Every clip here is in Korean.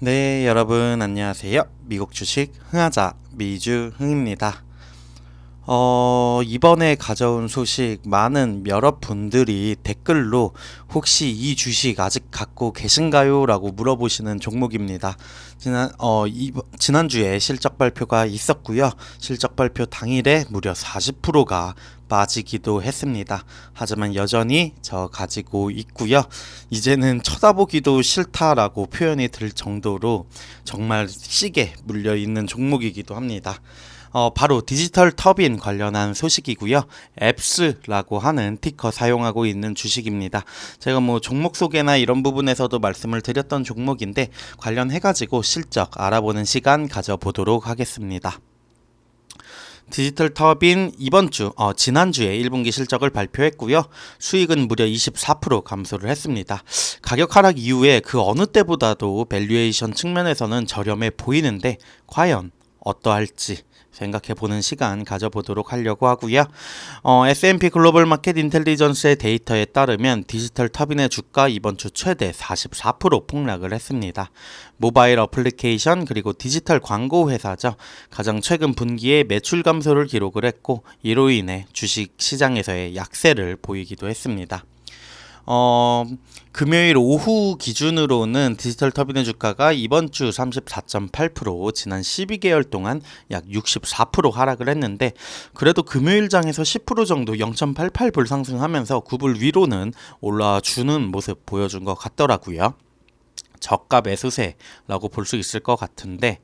네, 여러분 안녕하세요. 미국 주식 흥하자 미주흥입니다. 이번에 가져온 소식 많은 여러분들이 댓글로 혹시 이 주식 아직 갖고 계신가요? 라고 물어보시는 종목입니다. 지난주에 실적 발표가 있었고요. 실적 발표 당일에 무려 40%가 빠지기도 했습니다. 하지만 여전히 저 가지고 있고요. 이제는 쳐다보기도 싫다라고 표현이 들 정도로 정말 시게 물려있는 종목이기도 합니다. 바로 디지털 터빈 관련한 소식이고요. 앱스라고 하는 티커 사용하고 있는 주식입니다. 제가 뭐 종목 소개나 이런 부분에서도 말씀을 드렸던 종목인데 관련해가지고 실적 알아보는 시간 가져보도록 하겠습니다. 디지털 터빈 지난주에 1분기 실적을 발표했고요. 수익은 무려 24% 감소를 했습니다. 가격 하락 이후에 그 어느 때보다도 밸류에이션 측면에서는 저렴해 보이는데 과연 어떠할지 생각해보는 시간 가져보도록 하려고 하고요. S&P 글로벌 마켓 인텔리전스의 데이터에 따르면 디지털 터빈의 주가 이번 주 최대 44% 폭락을 했습니다. 모바일 어플리케이션 그리고 디지털 광고 회사죠. 가장 최근 분기에 매출 감소를 기록을 했고 이로 인해 주식 시장에서의 약세를 보이기도 했습니다. 금요일 오후 기준으로는 디지털 터빈의 주가가 이번 주 34.8%, 지난 12개월 동안 약 64% 하락을 했는데 그래도 금요일장에서 10% 정도 0.88불 상승하면서 9불 위로는 올라와 주는 모습 보여준 것 같더라고요. 저가 매수세라고 볼 수 있을 것 같은데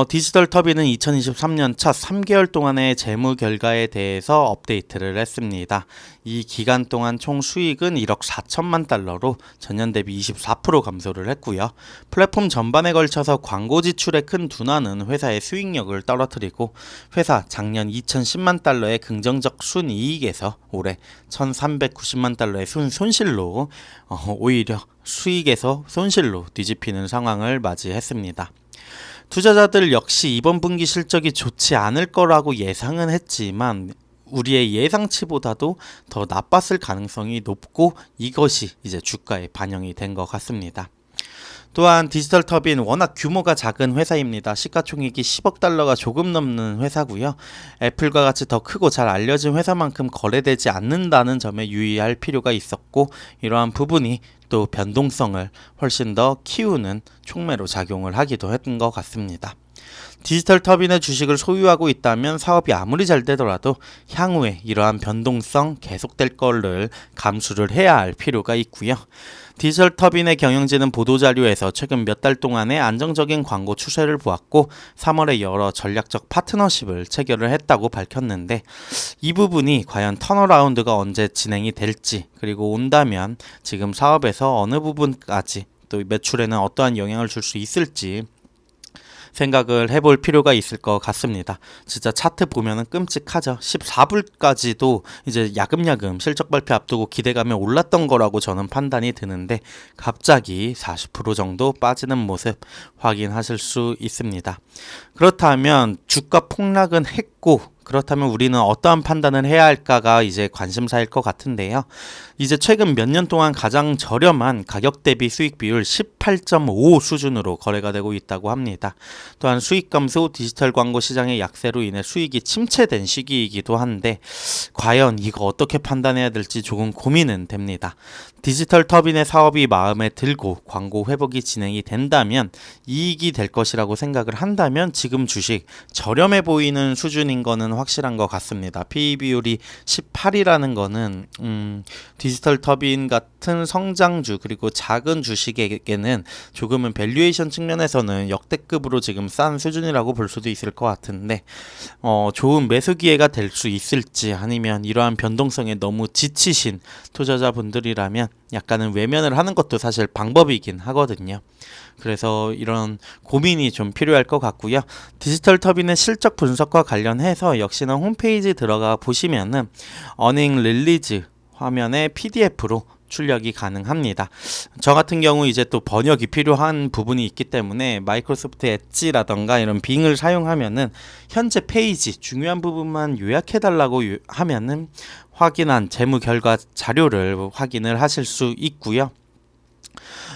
디지털 터빈은 2023년 첫 3개월 동안의 재무 결과에 대해서 업데이트를 했습니다. 이 기간 동안 총 수익은 1억 4천만 달러로 전년 대비 24% 감소를 했고요. 플랫폼 전반에 걸쳐서 광고 지출의 큰 둔화는 회사의 수익력을 떨어뜨리고 회사 작년 2,010만 달러의 긍정적 순이익에서 올해 1,390만 달러의 손실로 오히려 수익에서 손실로 뒤집히는 상황을 맞이했습니다. 투자자들 역시 이번 분기 실적이 좋지 않을 거라고 예상은 했지만 우리의 예상치보다도 더 나빴을 가능성이 높고 이것이 이제 주가에 반영이 된 것 같습니다. 또한 디지털 터빈 워낙 규모가 작은 회사입니다. 시가총액이 10억 달러가 조금 넘는 회사고요. 애플과 같이 더 크고 잘 알려진 회사만큼 거래되지 않는다는 점에 유의할 필요가 있었고 이러한 부분이 또 변동성을 훨씬 더 키우는 촉매로 작용을 하기도 했던 것 같습니다. 디지털 터빈의 주식을 소유하고 있다면 사업이 아무리 잘 되더라도 향후에 이러한 변동성 계속될 거를 감수를 해야 할 필요가 있고요. 디지털 터빈의 경영진은 보도자료에서 최근 몇 달 동안의 안정적인 광고 추세를 보았고 3월에 여러 전략적 파트너십을 체결을 했다고 밝혔는데 이 부분이 과연 턴어라운드가 언제 진행이 될지 그리고 온다면 지금 사업에서 어느 부분까지 또 매출에는 어떠한 영향을 줄 수 있을지 생각을 해볼 필요가 있을 것 같습니다. 진짜 차트 보면은 끔찍하죠. 14불까지도 이제 야금야금 실적 발표 앞두고 기대감에 올랐던 거라고 저는 판단이 드는데 갑자기 40% 정도 빠지는 모습 확인하실 수 있습니다. 그렇다면 주가 폭락은 했고 그렇다면 우리는 어떠한 판단을 해야 할까가 이제 관심사일 것 같은데요. 이제 최근 몇 년 동안 가장 저렴한 가격 대비 수익 비율 18.5 수준으로 거래가 되고 있다고 합니다. 또한 수익 감소, 디지털 광고 시장의 약세로 인해 수익이 침체된 시기이기도 한데 과연 이거 어떻게 판단해야 될지 조금 고민은 됩니다. 디지털 터빈의 사업이 마음에 들고 광고 회복이 진행이 된다면 이익이 될 것이라고 생각을 한다면 지금 주식 저렴해 보이는 수준인 거는 확실한 것 같습니다. PE 비율이 18이라는 거는 디지털 터빈 같은 성장주 그리고 작은 주식에게는 조금은 밸류에이션 측면에서는 역대급으로 지금 싼 수준이라고 볼 수도 있을 것 같은데 좋은 매수 기회가 될 수 있을지 아니면 이러한 변동성에 너무 지치신 투자자분들이라면 약간은 외면을 하는 것도 사실 방법이긴 하거든요. 그래서 이런 고민이 좀 필요할 것 같고요. 디지털 터빈의 실적 분석과 관련해서 역시나 홈페이지 들어가 보시면은 어닝 릴리즈 화면에 PDF로 출력이 가능합니다. 저 같은 경우 이제 또 번역이 필요한 부분이 있기 때문에 마이크로소프트 엣지라던가 이런 빙을 사용하면은 현재 페이지 중요한 부분만 요약해 달라고 하면은 확인한 재무 결과 자료를 확인을 하실 수 있고요.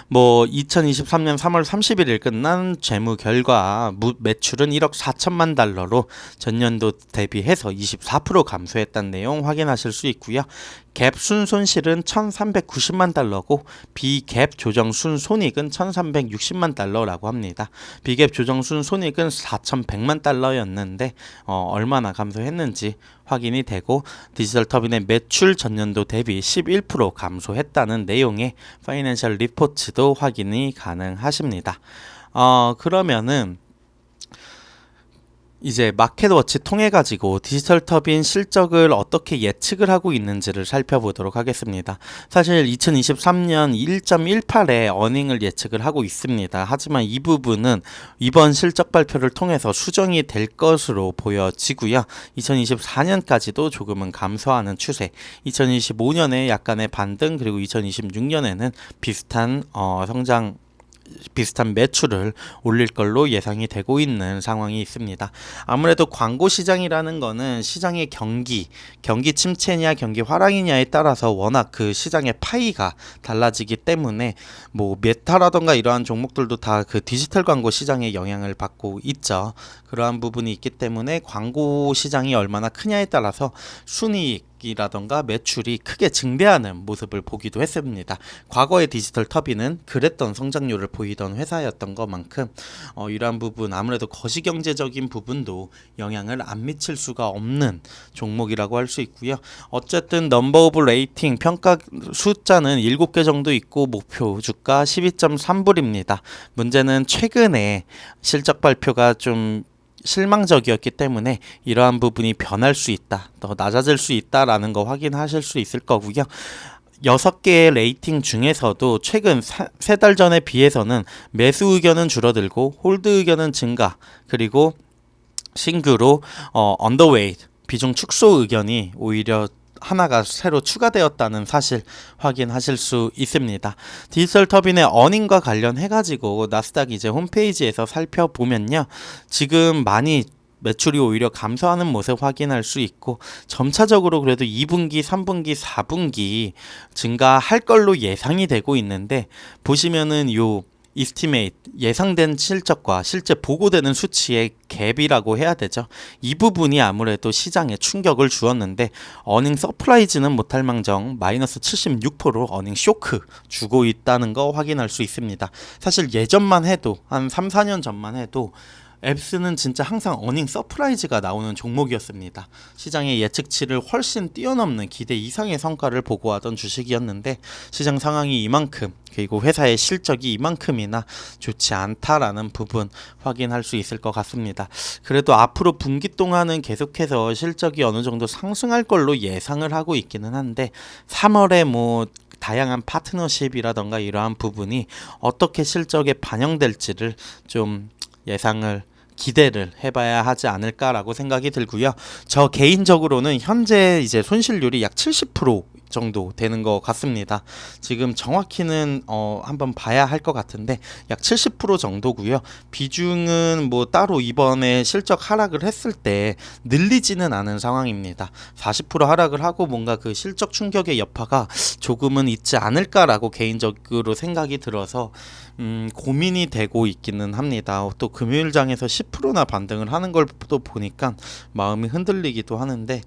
뭐 2023년 3월 31일 끝난 재무 결과 매출은 1억 4천만 달러로 전년도 대비해서 24% 감소했다는 내용 확인하실 수 있고요. 갭 순손실은 1,390만 달러고 비갭 조정 순손익은 1,360만 달러라고 합니다. 비갭 조정 순손익은 4,100만 달러였는데 얼마나 감소했는지 확인이 되고 디지털터빈의 매출 전년도 대비 11% 감소했다는 내용의 파이낸셜 리포트도 확인이 가능하십니다. 그러면은 이제 마켓워치 통해 가지고 디지털터빈 실적을 어떻게 예측을 하고 있는지를 살펴보도록 하겠습니다. 사실 2023년 1.18의 어닝을 예측을 하고 있습니다. 하지만 이 부분은 이번 실적 발표를 통해서 수정이 될 것으로 보여지고요. 2024년까지도 조금은 감소하는 추세, 2025년에 약간의 반등, 그리고 2026년에는 비슷한 매출을 올릴 걸로 예상이 되고 있는 상황이 있습니다. 아무래도 광고 시장이라는 거는 시장의 경기 침체냐 경기 화랑이냐에 따라서 워낙 그 시장의 파이가 달라지기 때문에 뭐 메타라던가 이러한 종목들도 다 그 디지털 광고 시장의 영향을 받고 있죠. 그러한 부분이 있기 때문에 광고 시장이 얼마나 크냐에 따라서 순이익이라던가 매출이 크게 증대하는 모습을 보기도 했습니다. 과거의 디지털터빈은 그랬던 성장률을 보이던 회사였던 것만큼 이러한 부분, 아무래도 거시경제적인 부분도 영향을 안 미칠 수가 없는 종목이라고 할 수 있고요. 어쨌든 넘버 오브 레이팅 평가 숫자는 7개 정도 있고 목표 주가 12.3불입니다. 문제는 최근에 실적 발표가 좀 실망적이었기 때문에 이러한 부분이 변할 수 있다, 더 낮아질 수 있다라는 거 확인하실 수 있을 거고요. 6개의 레이팅 중에서도 최근 3달 전에 비해서는 매수 의견은 줄어들고 홀드 의견은 증가, 그리고 신규로 언더웨이트 비중 축소 의견이 오히려 하나가 새로 추가되었다는 사실 확인하실 수 있습니다. 디지털터빈의 어닝과 관련해가지고 나스닥 이제 홈페이지에서 살펴보면요, 지금 많이 매출이 오히려 감소하는 모습 확인할 수 있고, 점차적으로 그래도 2분기, 3분기, 4분기 증가할 걸로 예상이 되고 있는데, 보시면은 요 이스티메이트 예상된 실적과 실제 보고되는 수치의 갭이라고 해야 되죠. 이 부분이 아무래도 시장에 충격을 주었는데 어닝 서프라이즈는 못할망정 마이너스 76% 어닝 쇼크 주고 있다는 거 확인할 수 있습니다. 사실 예전만 해도 한 3, 4년 전만 해도 앱스는 진짜 항상 어닝 서프라이즈가 나오는 종목이었습니다. 시장의 예측치를 훨씬 뛰어넘는 기대 이상의 성과를 보고하던 주식이었는데 시장 상황이 이만큼, 그리고 회사의 실적이 이만큼이나 좋지 않다라는 부분 확인할 수 있을 것 같습니다. 그래도 앞으로 분기 동안은 계속해서 실적이 어느 정도 상승할 걸로 예상을 하고 있기는 한데 3월에 뭐 다양한 파트너십이라던가 이러한 부분이 어떻게 실적에 반영될지를 좀 기대를 해봐야 하지 않을까라고 생각이 들고요. 저 개인적으로는 현재 이제 손실률이 약 70% 정도 되는 것 같습니다. 지금 정확히는 한번 봐야 할 것 같은데 약 70% 정도고요. 비중은 뭐 따로 이번에 실적 하락을 했을 때 늘리지는 않은 상황입니다. 40% 하락을 하고 뭔가 그 실적 충격의 여파가 조금은 있지 않을까라고 개인적으로 생각이 들어서 고민이 되고 있기는 합니다. 또 금요일장에서 10%나 반등을 하는 걸 또 보니까 마음이 흔들리기도 하는데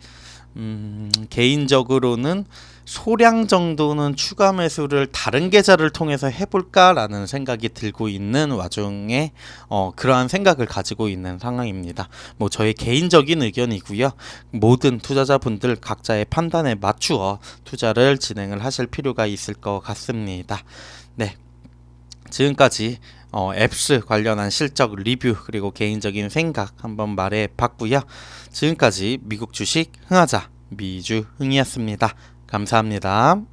개인적으로는 소량 정도는 추가 매수를 다른 계좌를 통해서 해볼까라는 생각이 들고 있는 와중에 그러한 생각을 가지고 있는 상황입니다. 뭐 저의 개인적인 의견이고요. 모든 투자자분들 각자의 판단에 맞추어 투자를 진행을 하실 필요가 있을 것 같습니다. 네, 지금까지 앱스 관련한 실적 리뷰 그리고 개인적인 생각 한번 말해봤고요. 지금까지 미국 주식 흥하자 미주흥이었습니다. 감사합니다.